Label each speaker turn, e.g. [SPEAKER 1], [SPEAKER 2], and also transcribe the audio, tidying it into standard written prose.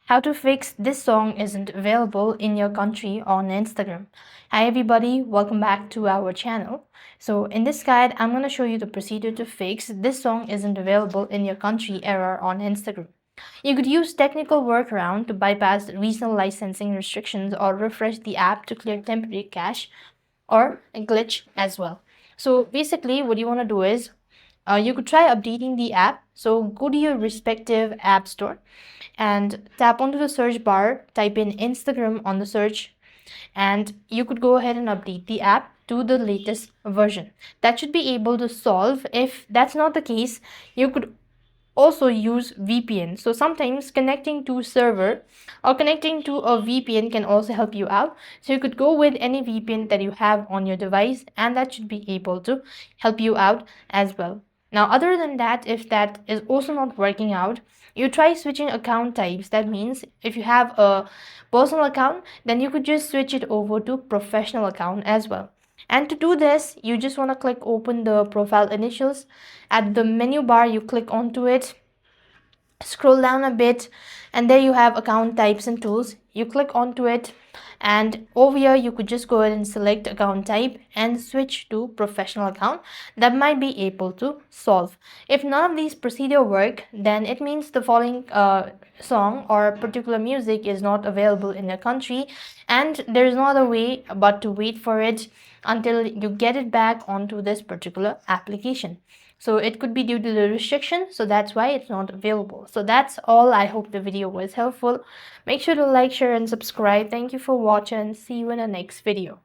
[SPEAKER 1] How to fix this song isn't available in your country on Instagram. Hi everybody, welcome back to our channel. So in this guide, I'm going to show you the procedure to fix this song isn't available in your country error on Instagram. You could use technical workaround to bypass regional licensing restrictions or refresh the app to clear temporary cache or a glitch as well. So basically what you want to do is you could try updating the app. So go to your respective app store and tap onto the search bar, type in Instagram on the search, and you could go ahead and update the app to the latest version. That should be able to solve. If that's not the case, you could also use VPN. So sometimes connecting to server or connecting to a VPN can also help you out. So you could go with any VPN that you have on your device, and that should be able to help you out as well. Now, other than that, if that is also not working out, you try switching account types. That means if you have a personal account, then you could just switch it over to professional account as well. And to do this, you just want to click open the profile initials. At the menu bar, you click onto it, scroll down a bit, and there you have account types and tools. You click onto it, and over here you could just go ahead and select account type and switch to professional account. That might be able to solve. If none of these procedure work, then it means the following song or particular music is not available in your country, and there is no other way but to wait for it until you get it back onto this particular application. So it could be due to the restriction, so that's why it's not available. So that's all. I hope the video was helpful. Make sure to like, share, and subscribe. Thank you for watching. See you in the next video.